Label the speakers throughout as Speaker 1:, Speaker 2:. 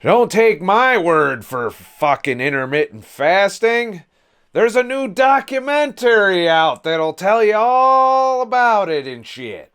Speaker 1: Don't take my word for fucking intermittent fasting. There's a new documentary out that'll tell you all about it and shit.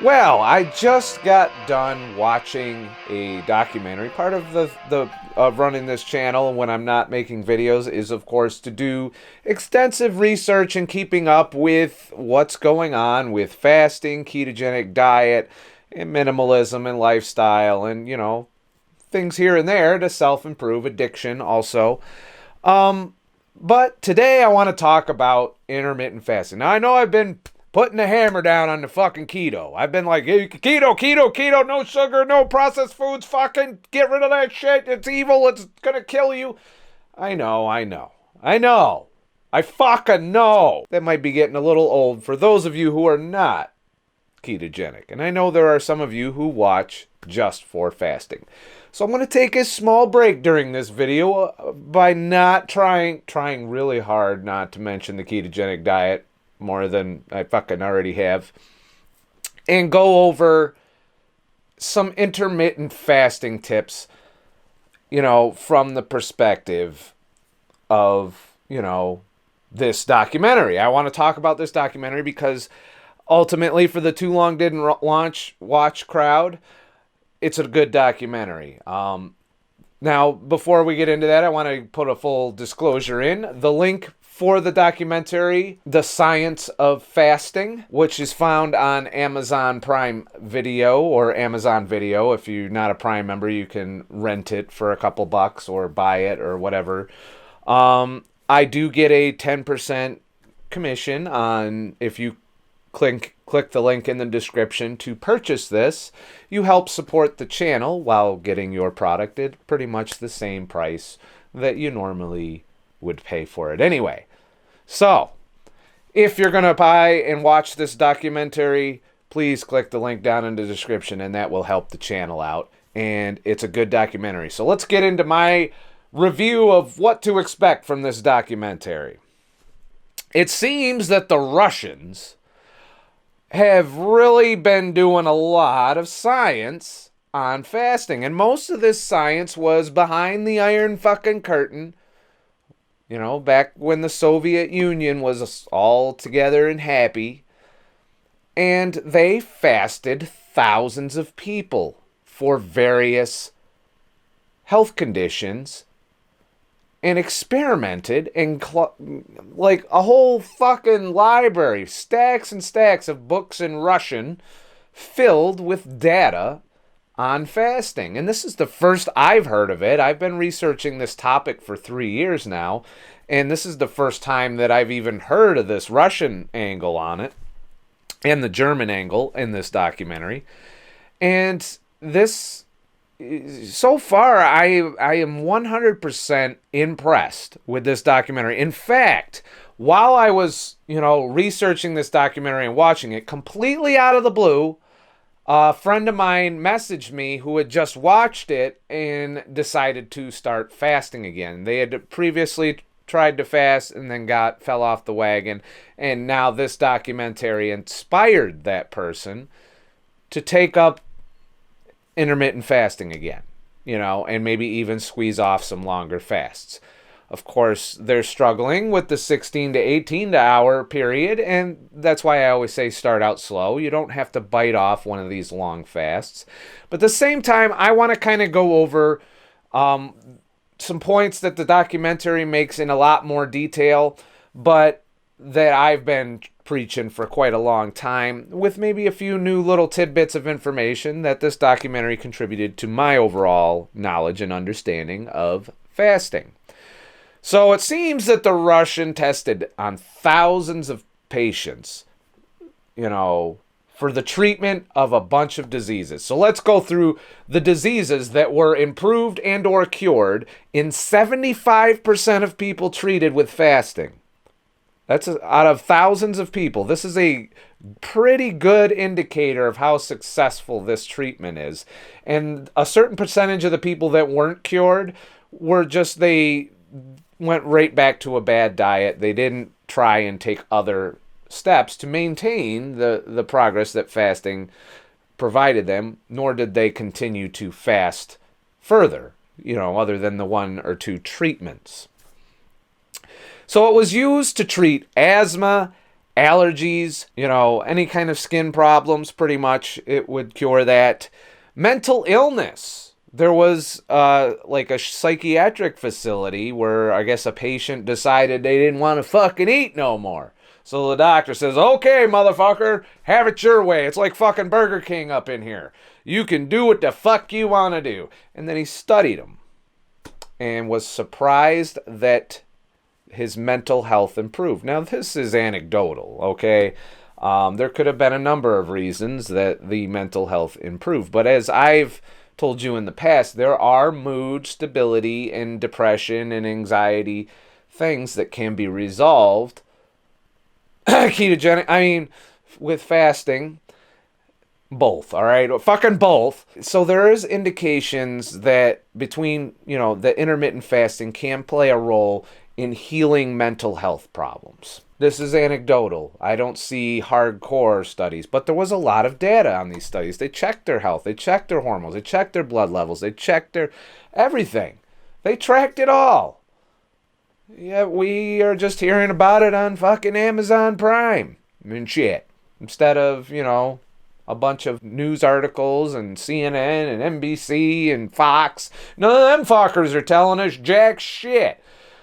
Speaker 1: Well, I just got done watching a documentary. Part of the running this channel when I'm not making videos is, of course, to do extensive research and keeping up with what's going on with fasting, ketogenic diet, and minimalism and lifestyle, and, you know, things here and there to self-improve, addiction also. But today I want to talk about intermittent fasting. Now, I know I've been putting the hammer down on the fucking keto. I've been like, hey, keto, no sugar, no processed foods, fucking get rid of that shit. It's evil. It's gonna kill you. I know. I fucking know. That might be getting a little old for those of you who are not ketogenic. And I know there are some of you who watch just for fasting. So I'm going to take a small break during this video by not trying really hard not to mention the ketogenic diet more than I fucking already have, and go over some intermittent fasting tips, you know, from the perspective of, you know, this documentary. I want to talk about this documentary because ultimately for the Too Long Didn't Watch crowd, it's a good documentary. Now, before we get into that, I want to put a full disclosure in. The link for the documentary, The Science of Fasting, which is found on Amazon Prime Video or Amazon Video. If you're not a Prime member, you can rent it for a couple bucks or buy it or whatever. I do get a 10% commission on if you click the link in the description to purchase this. You help support the channel while getting your product at pretty much the same price that you normally would pay for it anyway. So, if you're going to buy and watch this documentary, please click the link down in the description and that will help the channel out. And it's a good documentary. So let's get into my review of what to expect from this documentary. It seems that the Russians have really been doing a lot of science on fasting. And most of this science was behind the Iron fucking Curtain. You know, back when the Soviet Union was all together and happy. And they fasted thousands of people for various health conditions and experimented and like a whole fucking library, stacks and stacks of books in Russian filled with data on fasting. And this is the first I've heard of it. I've been researching this topic for 3 years now, and this is the first time that I've even heard of this Russian angle on it and the German angle in this documentary. And this, so far, I am 100% impressed with this documentary. In fact, while I was, you know, researching this documentary and watching it, completely out of the blue, a friend of mine messaged me who had just watched it and decided to start fasting again. They had previously tried to fast and then fell off the wagon, and now this documentary inspired that person to take up intermittent fasting again, you know, and maybe even squeeze off some longer fasts. Of course, they're struggling with the 16 to 18 hour period, and that's why I always say start out slow. You don't have to bite off one of these long fasts. But at the same time, I want to kind of go over some points that the documentary makes in a lot more detail, but that I've been preaching for quite a long time, with maybe a few new little tidbits of information that this documentary contributed to my overall knowledge and understanding of fasting. So it seems that the Russian tested on thousands of patients, for the treatment of a bunch of diseases. So let's go through the diseases that were improved and or cured in 75% of people treated with fasting. That's out of thousands of people. This is a pretty good indicator of how successful this treatment is. And a certain percentage of the people that weren't cured they went right back to a bad diet. They didn't try and take other steps to maintain the progress that fasting provided them, nor did they continue to fast further, other than the one or two treatments. So it was used to treat asthma, allergies, any kind of skin problems, pretty much it would cure that. Mental illness. There was like a psychiatric facility where I guess a patient decided they didn't want to fucking eat no more. So the doctor says, okay, motherfucker, have it your way. It's like fucking Burger King up in here. You can do what the fuck you want to do. And then he studied him and was surprised that his mental health improved. Now, this is anecdotal, okay? There could have been a number of reasons that the mental health improved. But as I've told you in the past, there are mood stability and depression and anxiety things that can be resolved with fasting. Both, all right? Fucking both. So there is indications that between, the intermittent fasting can play a role in healing mental health problems. This is anecdotal. I don't see hardcore studies, but there was a lot of data on these studies. They checked their health, they checked their hormones, they checked their blood levels, they checked their everything. They tracked it all. Yeah, we are just hearing about it on fucking Amazon Prime and shit. Instead of, a bunch of news articles and CNN and NBC and Fox. None of them fuckers are telling us jack shit.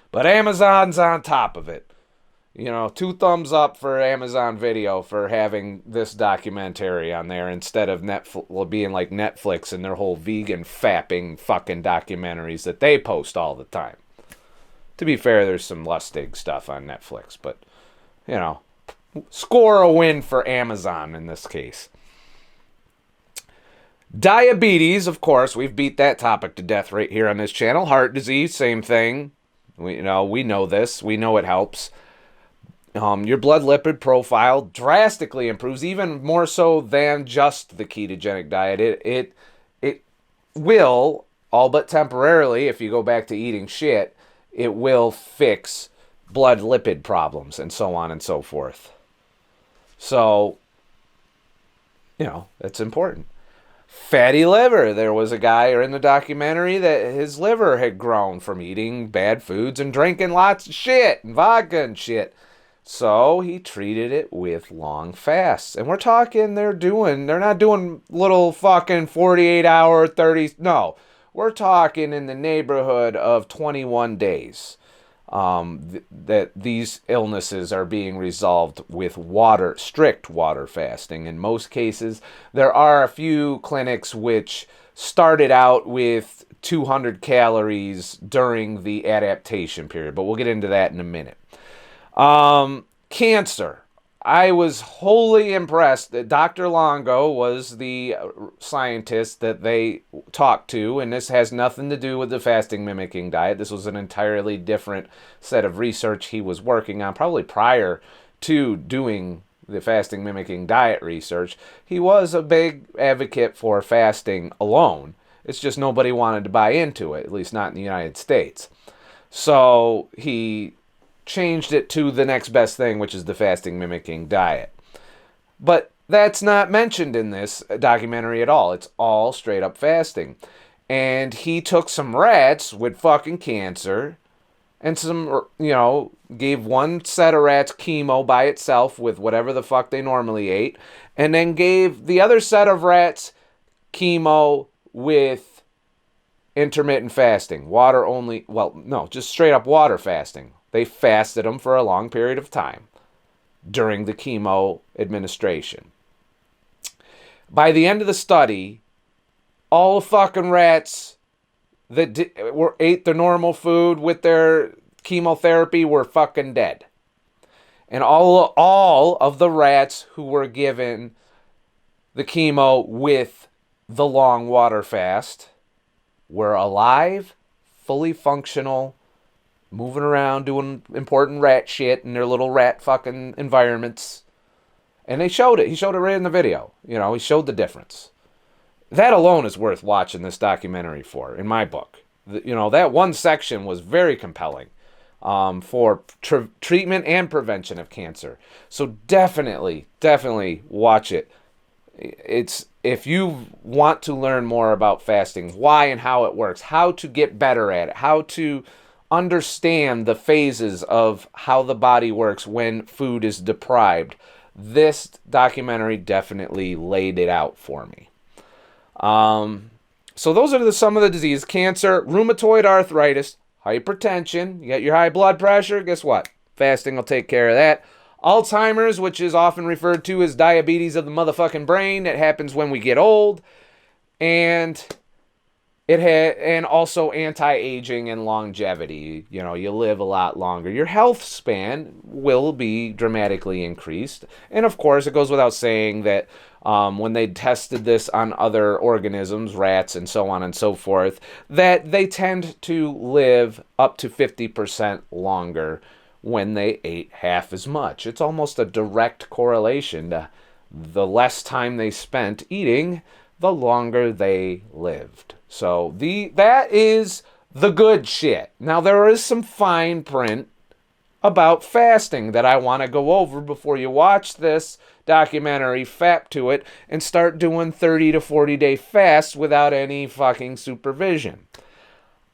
Speaker 1: But Amazon's on top of it. 2 thumbs up for Amazon Video for having this documentary on there instead of being like Netflix and their whole vegan fapping fucking documentaries that they post all the time. To be fair, there's some lustig stuff on Netflix, but, score a win for Amazon in this case. Diabetes, of course, we've beat that topic to death right here on this channel. Heart disease, same thing. We know this. We know it helps. Your blood lipid profile drastically improves, even more so than just the ketogenic diet. It will, all but temporarily, if you go back to eating shit, it will fix blood lipid problems and so on and so forth. So, that's important. Fatty liver. There was a guy in the documentary that his liver had grown from eating bad foods and drinking lots of shit and vodka and shit. So he treated it with long fasts. And we're talking they're not doing little fucking 48 hour, 30, no. We're talking in the neighborhood of 21 days that these illnesses are being resolved with strict water fasting. In most cases, there are a few clinics which started out with 200 calories during the adaptation period, but we'll get into that in a minute. Cancer. I was wholly impressed that Dr. Longo was the scientist that they talked to, and this has nothing to do with the fasting mimicking diet. This was an entirely different set of research he was working on, probably prior to doing the fasting mimicking diet research. He was a big advocate for fasting alone. It's just nobody wanted to buy into it, at least not in the United States. So he changed it to the next best thing, which is the fasting mimicking diet. But that's not mentioned in this documentary at all. It's all straight up fasting. And he took some rats with fucking cancer and gave one set of rats chemo by itself with whatever the fuck they normally ate, and then gave the other set of rats chemo with intermittent fasting, water only, just straight up water fasting. They fasted them for a long period of time during the chemo administration. By the end of the study, all the fucking rats that ate their normal food with their chemotherapy were fucking dead. And all of the rats who were given the chemo with the long water fast were alive, fully functional, moving around, doing important rat shit in their little rat fucking environments. And they showed it. He showed it right in the video. He showed the difference. That alone is worth watching this documentary for, in my book. That one section was very compelling for treatment and prevention of cancer. So definitely watch it. If you want to learn more about fasting, why and how it works, how to get better at it, how to understand the phases of how the body works when food is deprived, this documentary definitely laid it out for me. So those are some of the diseases: cancer, rheumatoid arthritis, hypertension. You got your high blood pressure. Guess what? Fasting will take care of that. Alzheimer's, which is often referred to as diabetes of the motherfucking brain, that happens when we get old, and also anti-aging and longevity. You live a lot longer. Your health span will be dramatically increased. And of course, it goes without saying that when they tested this on other organisms, rats and so on and so forth, that they tend to live up to 50% longer when they ate half as much. It's almost a direct correlation to the less time they spent eating, the longer they lived. So that is the good shit. Now, there is some fine print about fasting that I want to go over before you watch this documentary, fap to it, and start doing 30 to 40 day fasts without any fucking supervision.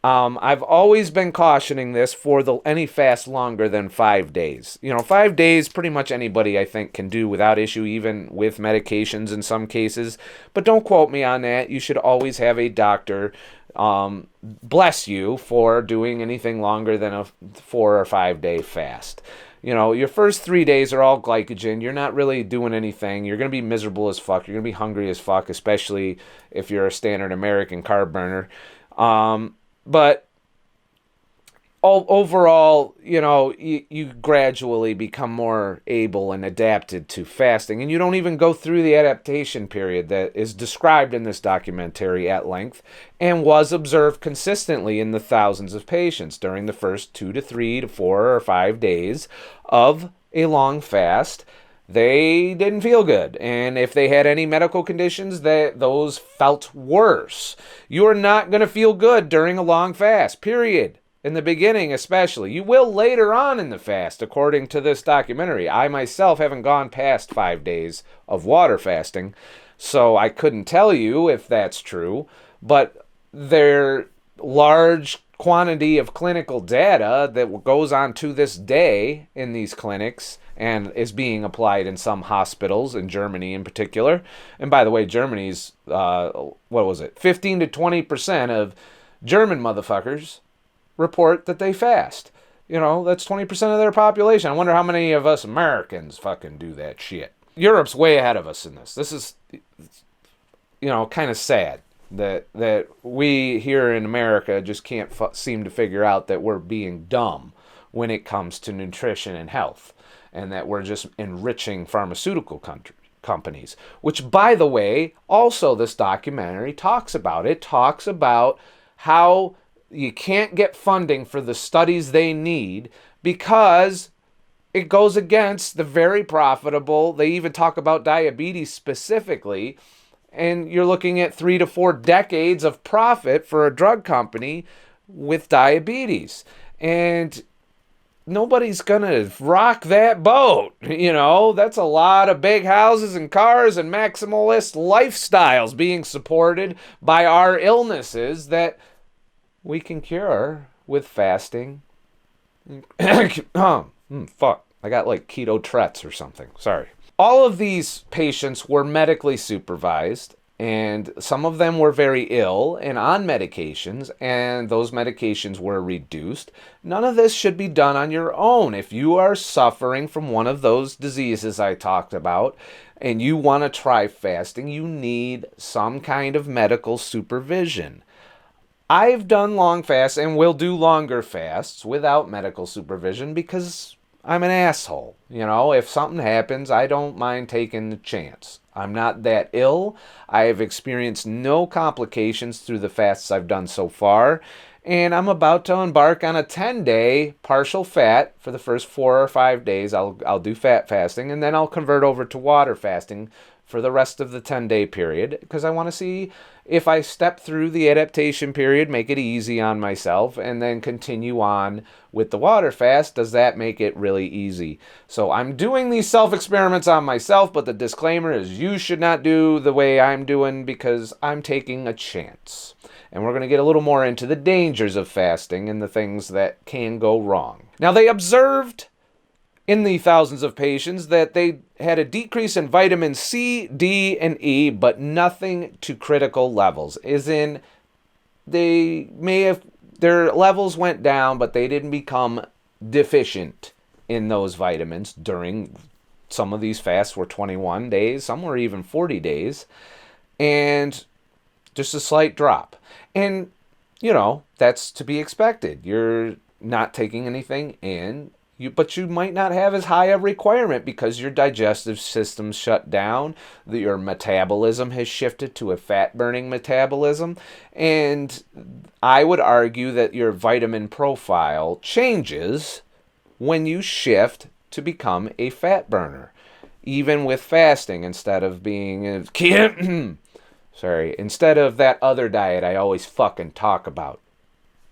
Speaker 1: I've always been cautioning this for any fast longer than 5 days. 5 days, pretty much anybody, I think, can do without issue, even with medications in some cases. But don't quote me on that. You should always have a doctor bless you for doing anything longer than a 4 or 5 day fast. Your first 3 days are all glycogen. You're not really doing anything. You're going to be miserable as fuck. You're going to be hungry as fuck, especially if you're a standard American carb burner. But overall, you gradually become more able and adapted to fasting. And you don't even go through the adaptation period that is described in this documentary at length and was observed consistently in the thousands of patients during the first 2 to 3 to 4 or 5 days of a long fast. They didn't feel good. And if they had any medical conditions, those felt worse. You are not going to feel good during a long fast, period. In the beginning, especially. You will later on in the fast, according to this documentary. I myself haven't gone past 5 days of water fasting, so I couldn't tell you if that's true. But their large quantity of clinical data that goes on to this day in these clinics and is being applied in some hospitals in Germany in particular. And by the way, Germany's, 15 to 20% of German motherfuckers report that they fast. That's 20% of their population. I wonder how many of us Americans fucking do that shit. Europe's way ahead of us in this. This is, kind of sad that we here in America just can't seem to figure out that we're being dumb when it comes to nutrition and health, and that we're just enriching pharmaceutical companies, which, by the way, also this documentary talks about. It talks about how you can't get funding for the studies they need because it goes against the very profitable. They even talk about diabetes specifically, and you're looking at 3 to 4 decades of profit for a drug company with diabetes. And nobody's going to rock that boat. That's a lot of big houses and cars and maximalist lifestyles being supported by our illnesses that we can cure with fasting Fuck. I got like keto Tourette's or something. Sorry. All of these patients were medically supervised, and some of them were very ill and on medications, and those medications were reduced. None of this should be done on your own. If you are suffering from one of those diseases I talked about, and you want to try fasting, you need some kind of medical supervision. I've done long fasts and will do longer fasts without medical supervision because I'm an asshole. You know, if something happens, I don't mind taking the chance. I'm not that ill. I have experienced no complications through the fasts I've done so far. And I'm about to embark on a 10-day partial fat for the first 4 or 5 days. I'll do fat fasting, and then I'll convert over to water fasting for the rest of the 10-day period because I want to see if I step through the adaptation period, make it easy on myself, and then continue on with the water fast. Does that make it really easy? So I'm doing these self-experiments on myself, but the disclaimer is you should not do the way I'm doing because I'm taking a chance. And we're going to get a little more into the dangers of fasting and the things that can go wrong. Now, they observed in the thousands of patients that they had a decrease in vitamin C, D, and E, but nothing to critical levels. As in, they may have, their levels went down, but they didn't become deficient in those vitamins during some of these fasts were 21 days, some were even 40 days, and just a slight drop. And, you know, that's to be expected. You're not taking anything in, but you might not have as high a requirement because your digestive system's shut down, that your metabolism has shifted to a fat-burning metabolism, and I would argue that your vitamin profile changes when you shift to become a fat burner, even with fasting instead of being instead of that other diet I always fucking talk about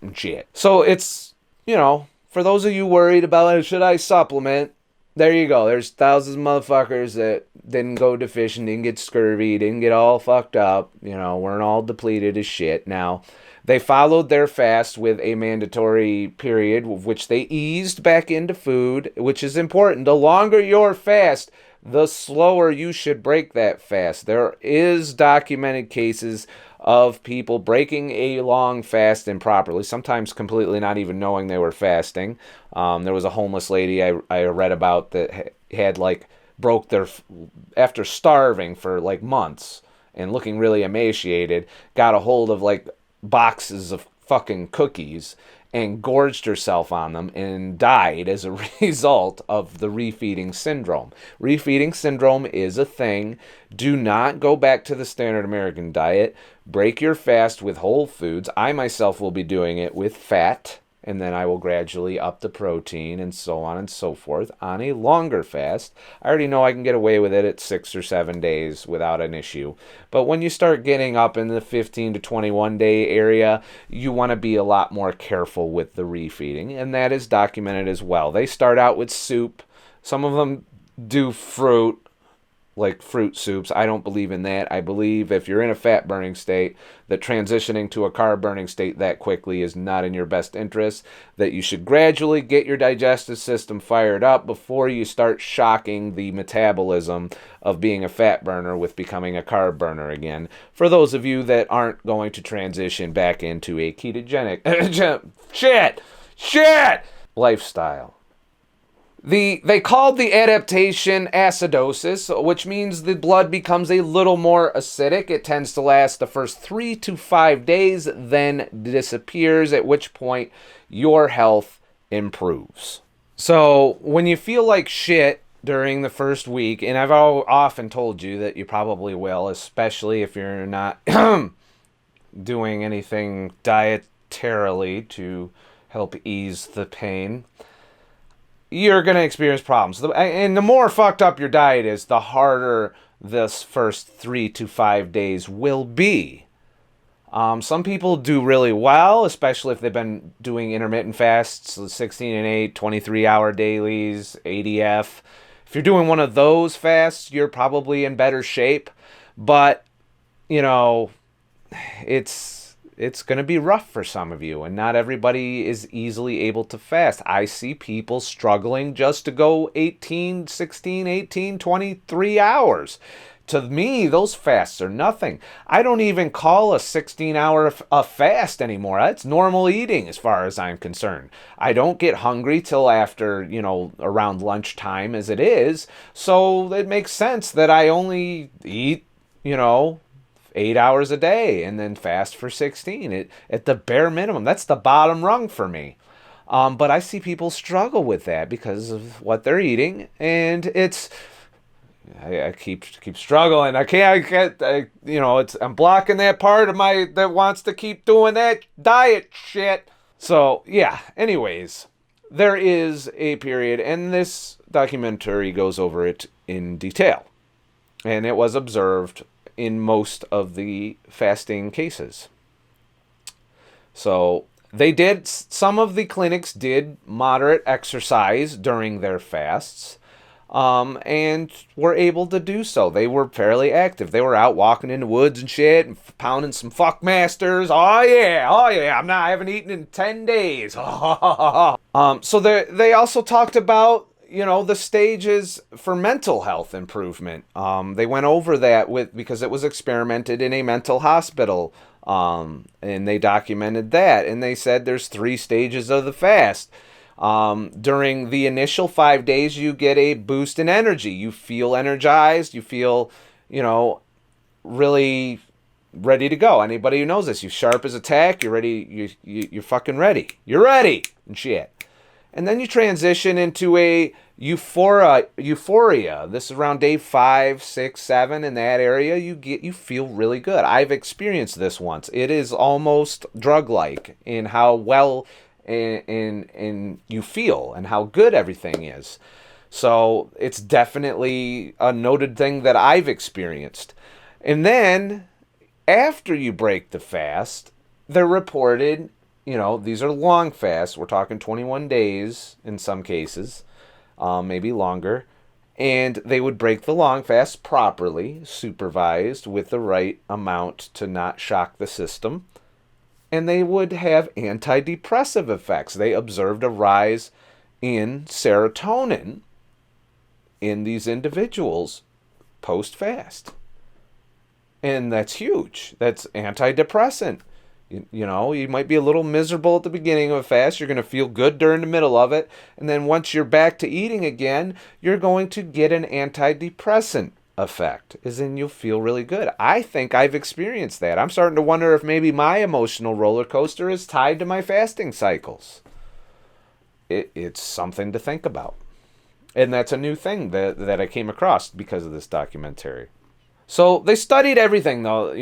Speaker 1: and shit. So it's, you know, for those of you worried about should I supplement, there you go. There's thousands of motherfuckers that didn't go deficient, didn't get scurvy, didn't get all fucked up, you know, weren't all depleted as shit. Now, they followed their fast with a mandatory period, which they eased back into food, which is important. The longer your fast, the slower you should break that fast. There is documented cases of people breaking a long fast improperly, sometimes completely not even knowing they were fasting. There was a homeless lady I read about that had like broke their, after starving for like months and looking really emaciated, got a hold of like boxes of fucking cookies and gorged herself on them and died as a result of the refeeding syndrome. Refeeding syndrome is a thing. Do not go back to the standard American diet. Break your fast with whole foods. I myself will be doing it with fat, and then I will gradually up the protein and so on and so forth on a longer fast. I already know I can get away with it at 6 or 7 days without an issue. But when you start getting up in the 15 to 21 day area, you want to be a lot more careful with the refeeding, and that is documented as well. They start out with soup. Some of them do fruit, like fruit soups. I don't believe in that. I believe if you're in a fat burning state, that transitioning to a carb burning state that quickly is not in your best interest, that you should gradually get your digestive system fired up before you start shocking the metabolism of being a fat burner with becoming a carb burner again, for those of you that aren't going to transition back into a ketogenic lifestyle. They called the adaptation acidosis, which means the blood becomes a little more acidic. It tends to last the first 3 to 5 days, then disappears, at which point your health improves. So when you feel like shit during the first week, and I've often told you that you probably will, especially if you're not doing anything dietarily to help ease the pain, you're going to experience problems. And the more fucked up your diet is, the harder this first 3 to 5 days will be. Some people do really well, especially if they've been doing intermittent fasts, 16 and 8, 23-hour dailies, ADF. If you're doing one of those fasts, you're probably in better shape. But, you know, it's it's going to be rough for some of you, and not everybody is easily able to fast. I see people struggling just to go 18, 16, 18, 23 hours. To me, those fasts are nothing. I don't even call a 16-hour a fast anymore. That's normal eating as far as I'm concerned. I don't get hungry till after, around lunchtime as it is. So it makes sense that I only eat, 8 hours a day and then fast for 16 at the bare minimum. That's the bottom rung for me. But I see people struggle with that because of what they're eating, and I keep struggling. I'm blocking that part of that wants to keep doing that diet shit. So yeah, anyways, there is a period, and this documentary goes over it in detail, and it was observed in most of the fasting cases. So some of the clinics did moderate exercise during their fasts, and were able to do so. They were fairly active. They were out walking in the woods and shit and pounding some fuckmasters. Oh yeah, I haven't eaten in 10 days. So they also talked about, the stages for mental health improvement. They went over that because it was experimented in a mental hospital, and they documented that. And they said there's 3 stages of the fast. During the initial 5 days, you get a boost in energy. You feel energized. You feel, really ready to go. Anybody who knows this, you're sharp as a tack. You're ready. You're fucking ready. You're ready and shit. And then you transition into a euphoria. This is around day 5, 6, 7 in that area. You feel really good. I've experienced this once. It is almost drug-like in how well and you feel and how good everything is. So it's definitely a noted thing that I've experienced. And then after you break the fast, they're reported, these are long fasts. We're talking 21 days in some cases, maybe longer. And they would break the long fast properly, supervised with the right amount to not shock the system. And they would have antidepressive effects. They observed a rise in serotonin in these individuals post-fast. And that's huge. That's antidepressant. You might be a little miserable at the beginning of a fast. You're going to feel good during the middle of it. And then once you're back to eating again, you're going to get an antidepressant effect, as in you'll feel really good. I think I've experienced that. I'm starting to wonder if maybe my emotional roller coaster is tied to my fasting cycles. It's something to think about. And that's a new thing that I came across because of this documentary. So they studied everything, though,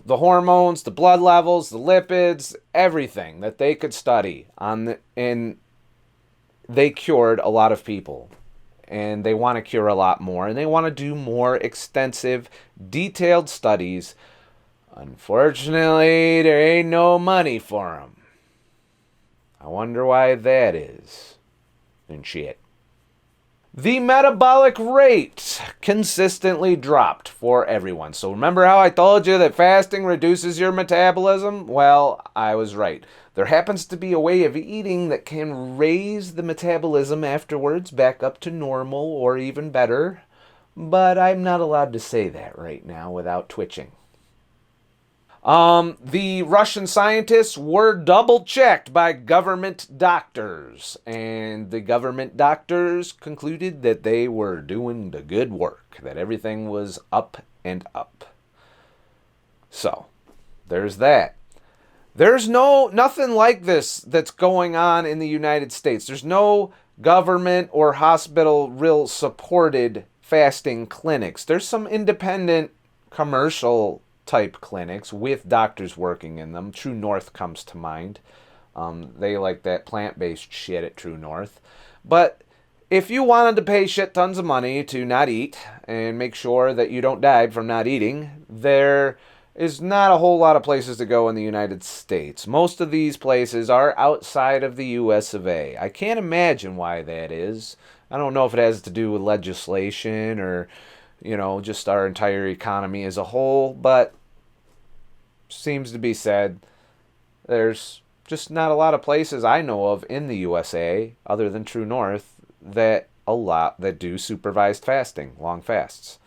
Speaker 1: the hormones, the blood levels, the lipids, everything that they could study and they cured a lot of people. And they want to cure a lot more, and they want to do more extensive, detailed studies. Unfortunately, there ain't no money for them. I wonder why that is. And shit. The metabolic rate consistently dropped for everyone. So remember how I told you that fasting reduces your metabolism? Well, I was right. There happens to be a way of eating that can raise the metabolism afterwards back up to normal or even better. But I'm not allowed to say that right now without twitching. The Russian scientists were double-checked by government doctors, and the government doctors concluded that they were doing the good work, that everything was up and up. So, there's that. There's nothing like this that's going on in the United States. There's no government or hospital real supported fasting clinics. There's some independent commercial type clinics with doctors working in them. True North comes to mind. They like that plant-based shit at True North. But if you wanted to pay shit tons of money to not eat and make sure that you don't die from not eating, there is not a whole lot of places to go in the United States. Most of these places are outside of the US of A. I can't imagine why that is. I don't know if it has to do with legislation or, just our entire economy as a whole, but seems to be said There's just not a lot of places I know of in the USA, other than True North, that do supervised fasting, long fasts.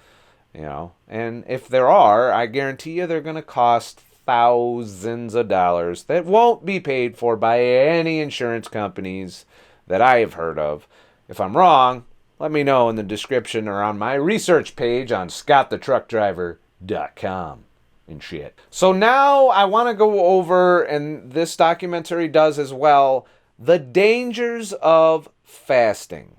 Speaker 1: And if there are, I guarantee you they're going to cost thousands of dollars that won't be paid for by any insurance companies that I have heard of. If I'm wrong, let me know in the description or on my research page on ScottTheTruckDriver.com and shit. So now I want to go over, and this documentary does as well, the dangers of fasting.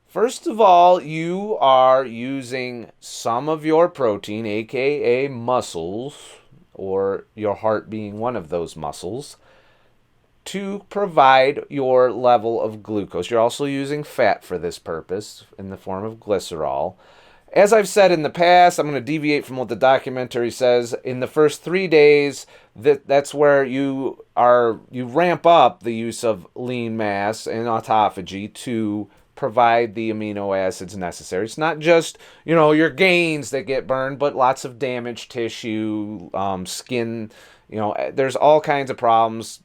Speaker 1: First of all, you are using some of your protein, aka muscles, or your heart being one of those muscles, to provide your level of glucose. You're also using fat for this purpose in the form of glycerol. As I've said in the past, I'm going to deviate from what the documentary says. In the first 3 days, that's where you ramp up the use of lean mass and autophagy to provide the amino acids necessary. It's not just, your gains that get burned, but lots of damaged tissue, skin, there's all kinds of problems,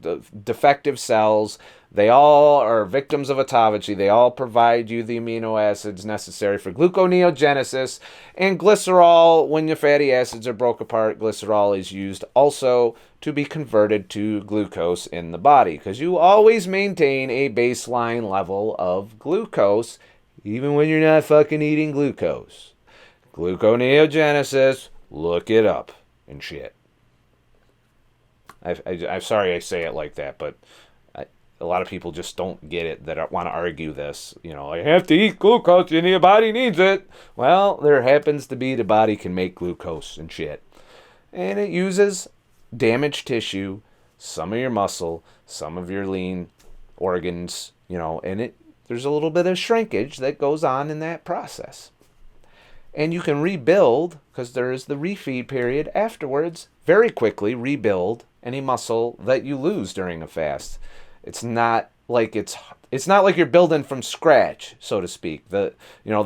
Speaker 1: defective cells. They all are victims of autophagy. They all provide you the amino acids necessary for gluconeogenesis. And glycerol, when your fatty acids are broke apart, glycerol is used also to be converted to glucose in the body, because you always maintain a baseline level of glucose, even when you're not fucking eating glucose. Gluconeogenesis, look it up and shit. I'm sorry I say it like that, but a lot of people just don't get it that want to argue this. I have to eat glucose and your body needs it. Well, there happens to be the body can make glucose and shit. And it uses damaged tissue, some of your muscle, some of your lean organs, and there's a little bit of shrinkage that goes on in that process. And you can rebuild, because there is the refeed period afterwards, very quickly rebuild any muscle that you lose during a fast. It's not like you're building from scratch, so to speak. The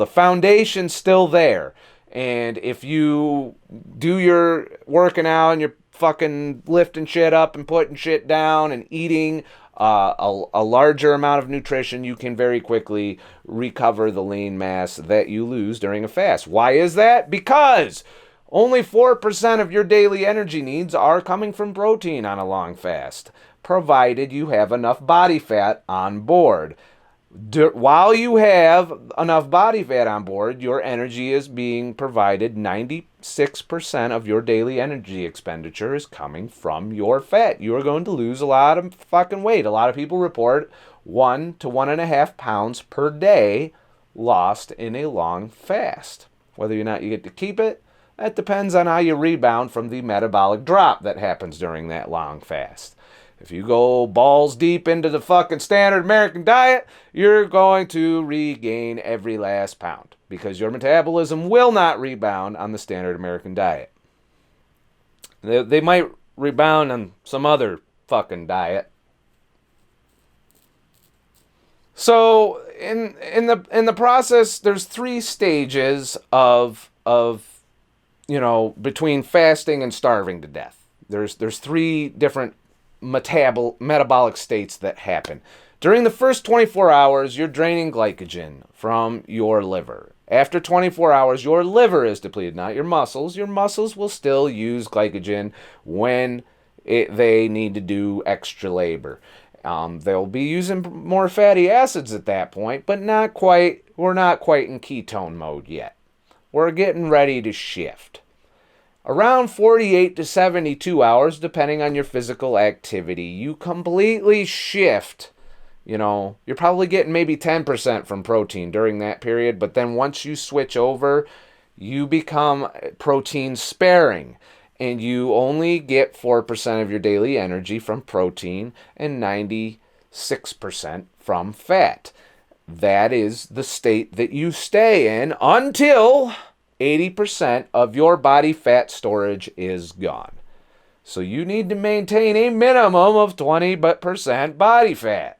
Speaker 1: foundation's still there. And if you do your working out and you're fucking lifting shit up and putting shit down and eating a larger amount of nutrition, you can very quickly recover the lean mass that you lose during a fast. Why is that? Because only 4% of your daily energy needs are coming from protein on a long fast, provided you have enough body fat on board. While you have enough body fat on board, your energy is being provided. 96% of your daily energy expenditure is coming from your fat. You are going to lose a lot of fucking weight. A lot of people report 1 to 1.5 pounds per day lost in a long fast. Whether or not you get to keep it, that depends on how you rebound from the metabolic drop that happens during that long fast. If you go balls deep into the fucking standard American diet, you're going to regain every last pound, because your metabolism will not rebound on the standard American diet. They might rebound on some other fucking diet. So in the process, there's 3 stages of between fasting and starving to death. There's 3 different metabolic states that happen. During the first 24 hours, you're draining glycogen from your liver. After 24 hours, your liver is depleted, not your muscles. Your muscles will still use glycogen when they need to do extra labor. They'll be using more fatty acids at that point, but not quite. We're not quite in ketone mode yet. We're getting ready to shift. Around 48 to 72 hours, depending on your physical activity, you completely shift. You're probably getting maybe 10% from protein during that period, but then once you switch over, you become protein sparing, and you only get 4% of your daily energy from protein and 96% from fat. That is the state that you stay in until 80% of your body fat storage is gone. So you need to maintain a minimum of 20% body fat.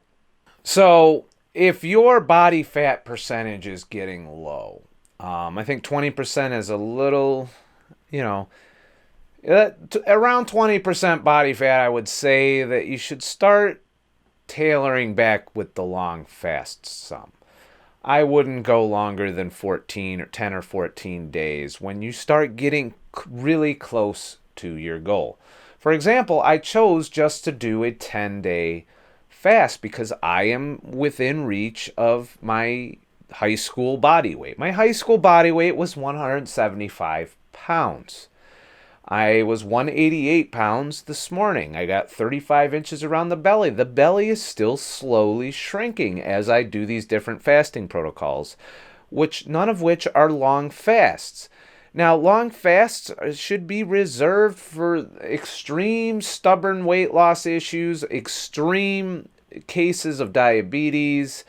Speaker 1: So if your body fat percentage is getting low, I think 20% is a little, Around 20% body fat, I would say that you should start tailoring back with the long fasts some. I wouldn't go longer than 14 or 10 or 14 days when you start getting really close to your goal. For example, I chose just to do a 10-day fast because I am within reach of my high school body weight. My high school body weight was 175 pounds. I was 188 pounds this morning. I got 35 inches around the belly. The belly is still slowly shrinking as I do these different fasting protocols, none of which are long fasts. Now, long fasts should be reserved for extreme stubborn weight loss issues, extreme cases of diabetes,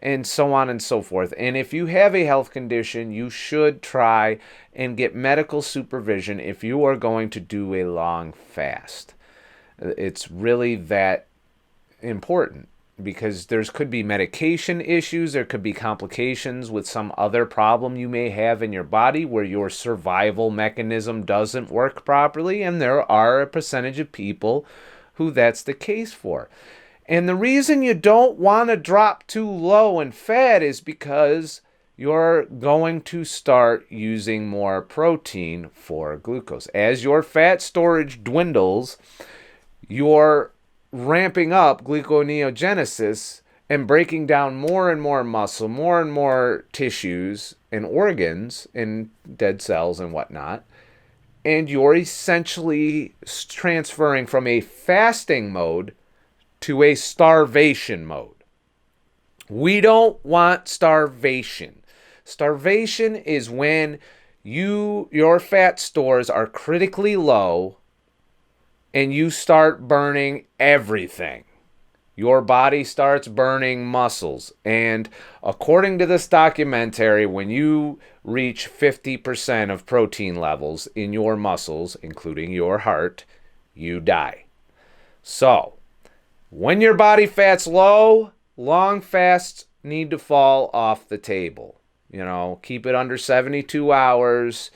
Speaker 1: and so on and so forth. And if you have a health condition, you should try and get medical supervision if you are going to do a long fast. It's really that important because there could be medication issues, there could be complications with some other problem you may have in your body where your survival mechanism doesn't work properly, and there are a percentage of people who that's the case for. And the reason you don't want to drop too low in fat is because you're going to start using more protein for glucose. As your fat storage dwindles, you're ramping up gluconeogenesis and breaking down more and more muscle, more and more tissues and organs and dead cells and whatnot. And you're essentially transferring from a fasting mode to a starvation mode. We don't want starvation. Starvation is when your fat stores are critically low and you start burning everything. Your body starts burning muscles. And according to this documentary, when you reach 50% of protein levels in your muscles, including your heart, you die. So, when your body fat's low, long fasts need to fall off the table. Keep it under 72 hours,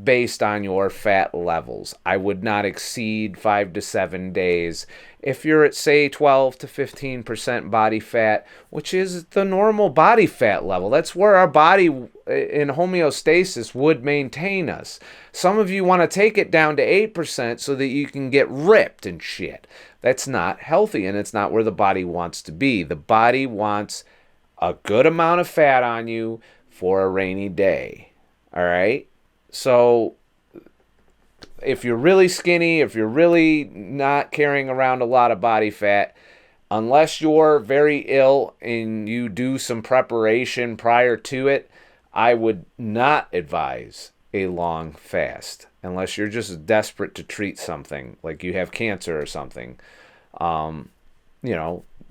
Speaker 1: based on your fat levels. I would not exceed 5 to 7 days. If you're at, say, 12 to 15% body fat, which is the normal body fat level, that's where our body in homeostasis would maintain us. Some of you want to take it down to 8% so that you can get ripped and shit. That's not healthy, and it's not where the body wants to be. The body wants a good amount of fat on you for a rainy day. All right? So if you're really skinny, if you're really not carrying around a lot of body fat, unless you're very ill and you do some preparation prior to it, I would not advise a long fast unless you're just desperate to treat something, like you have cancer or something.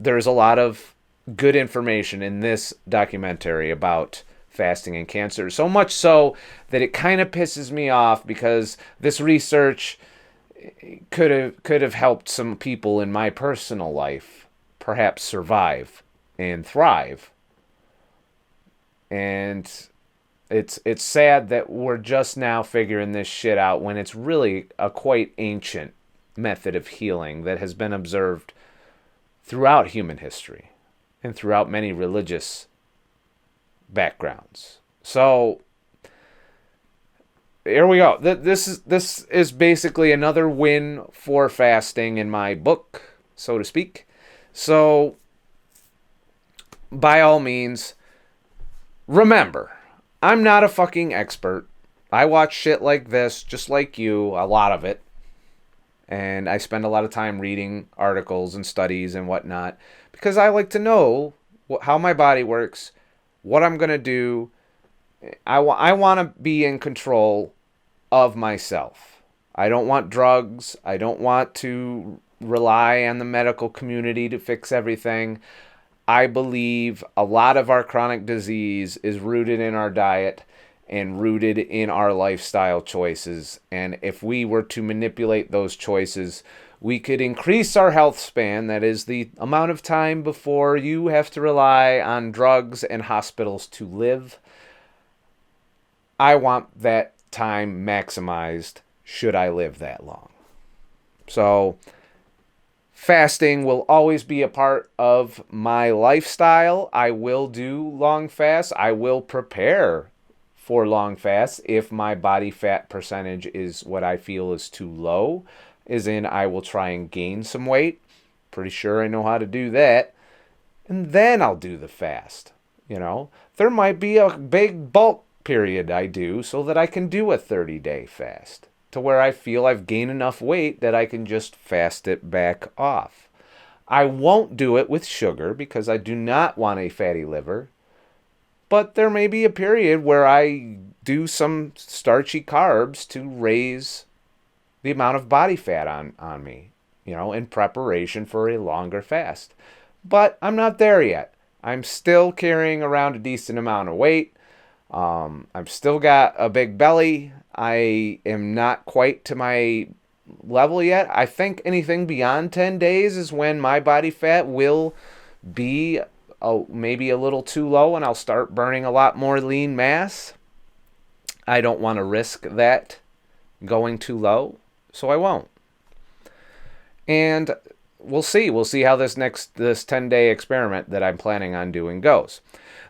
Speaker 1: There's a lot of good information in this documentary about fasting and cancer, so much so that it kind of pisses me off because this research could have helped some people in my personal life perhaps survive and thrive. And it's sad that we're just now figuring this shit out when it's really a quite ancient method of healing that has been observed throughout human history and throughout many religious backgrounds. So here we go. This is basically another win for fasting in my book, so to speak. So by all means, remember, I'm not a fucking expert. I watch shit like this, just like you, a lot of it. And I spend a lot of time reading articles and studies and whatnot because I like to know how my body works, what I'm going to do. I want to be in control of myself. I don't want drugs. I don't want to rely on the medical community to fix everything. I believe a lot of our chronic disease is rooted in our diet and rooted in our lifestyle choices. And if we were to manipulate those choices, we could increase our health span. That is the amount of time before you have to rely on drugs and hospitals to live. I want that time maximized should I live that long. So fasting will always be a part of my lifestyle. I will do long fasts. I will prepare for long fasts if my body fat percentage is what I feel is too low, as in I will try and gain some weight. Pretty sure I know how to do that. And then I'll do the fast. There might be a big bulk period I do so that I can do a 30-day fast to where I feel I've gained enough weight that I can just fast it back off. I won't do it with sugar because I do not want a fatty liver. But there may be a period where I do some starchy carbs to raise the amount of body fat on me, in preparation for a longer fast. But I'm not there yet. I'm still carrying around a decent amount of weight. I've still got a big belly. I am not quite to my level yet. I think anything beyond 10 days is when my body fat will be maybe a little too low and I'll start burning a lot more lean mass. I don't want to risk that going too low, so I won't. And we'll see. We'll see how this 10-day experiment that I'm planning on doing goes.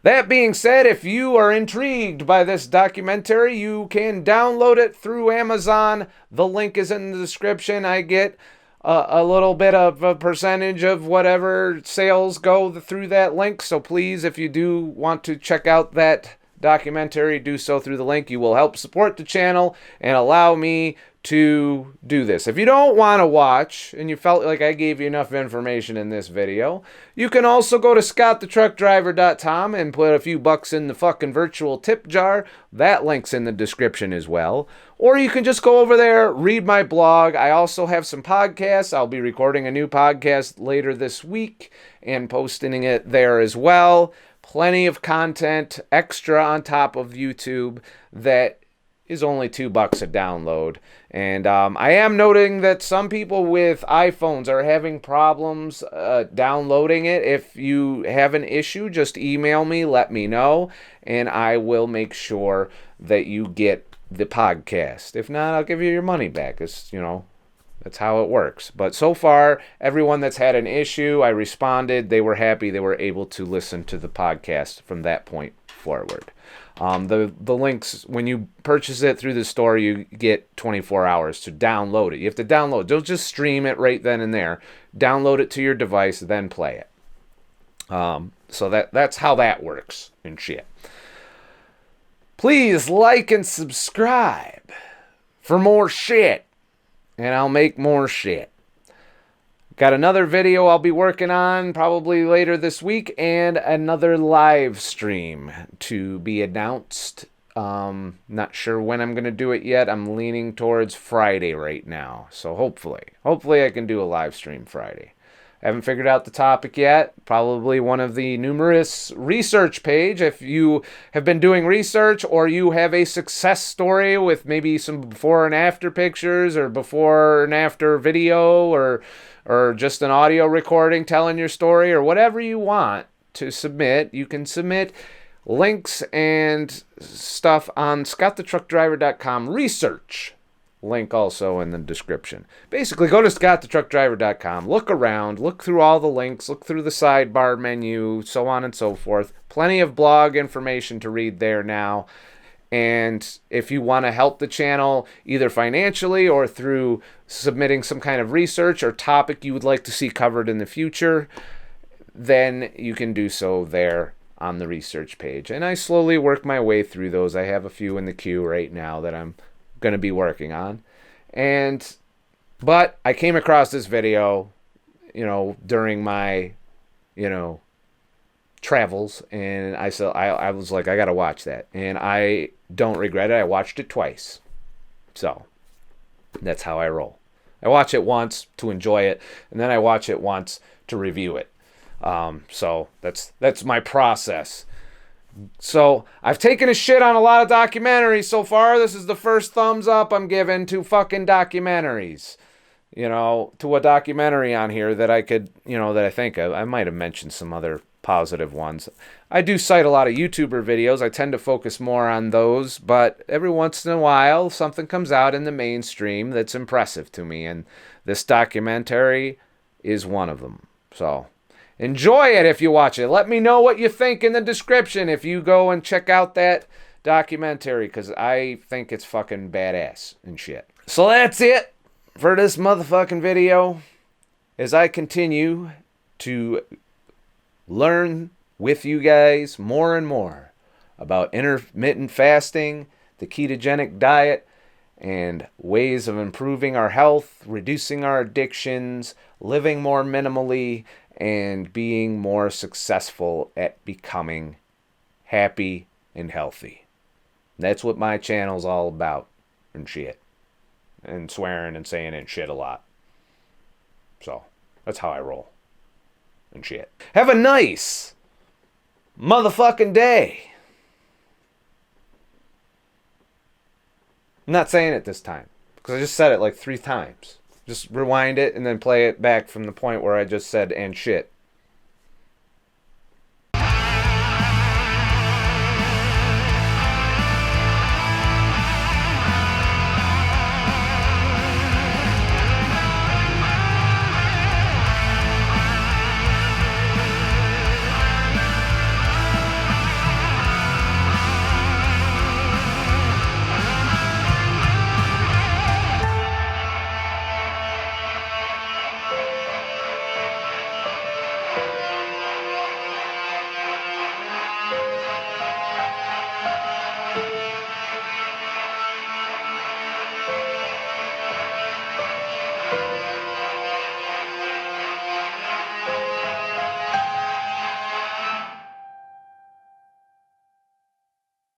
Speaker 1: That being said, if you are intrigued by this documentary, you can download it through Amazon. The link is in the description. I get a little bit of a percentage of whatever sales go through that link. So please, if you do want to check out that documentary, do so through the link. You will help support the channel and allow me to do this. If you don't want to watch and you felt like I gave you enough information in this video, you can also go to ScottTheTruckDriver.com and put a few bucks in the fucking virtual tip jar. That link's in the description as well. Or you can just go over there, read my blog. I also have some podcasts. I'll be recording a new podcast later this week and posting it there as well. Plenty of content extra on top of YouTube that is only $2 a download. And I am noting that some people with iPhones are having problems downloading it. If you have an issue, just email me, let me know, and I will make sure that you get the podcast. If not, I'll give you your money back. It's, that's how it works. But so far, everyone that's had an issue, I responded. They were happy. They were able to listen to the podcast from that point forward. The links, when you purchase it through the store, you get 24 hours to download it. You have to download. Don't just stream it right then and there. Download it to your device, then play it. So that's how that works and shit. Please like and subscribe for more shit. And I'll make more shit. Got another video I'll be working on probably later this week and another live stream to be announced. Not sure when I'm going to do it yet. I'm leaning towards Friday right now. So hopefully I can do a live stream Friday. I haven't figured out the topic yet. Probably one of the numerous research page. If you have been doing research or you have a success story with maybe some before and after pictures or before and after video or just an audio recording telling your story or whatever you want to submit, you can submit links and stuff on ScottTheTruckDriver.com research. Link also in the description. Basically, go to ScottTheTruckDriver.com, look around, look through all the links, look through the sidebar menu, so on and so forth. Plenty of blog information to read there now. And if you want to help the channel either financially or through submitting some kind of research or topic you would like to see covered in the future, then you can do so there on the research page. And I slowly work my way through those. I have a few in the queue right now that I'm going to be working on. But I came across this video, during my, travels, and I was like, I got to watch that. And I don't regret it. I watched it twice. So that's how I roll. I watch it once to enjoy it, and then I watch it once to review it. So that's my process. So I've taken a shit on a lot of documentaries so far. This is the first thumbs up I'm giving to fucking documentaries. to a documentary on here that I could, that I think I might have mentioned some other positive ones. I do cite a lot of YouTuber videos. I tend to focus more on those, but every once in a while something comes out in the mainstream that's impressive to me, and this documentary is one of them. So enjoy it if you watch it. Let me know what you think in the description if you go and check out that documentary, because I think it's fucking badass and shit. So that's it for this motherfucking video as I continue to learn with you guys more and more about intermittent fasting, the ketogenic diet, and ways of improving our health, reducing our addictions, living more minimally, and being more successful at becoming happy and healthy. That's what my channel's all about and shit. And swearing and saying and shit a lot. So, that's how I roll. And shit. Have a nice motherfucking day. I'm not saying it this time, because I just said it like 3 times. Just rewind it and then play it back from the point where I just said and shit.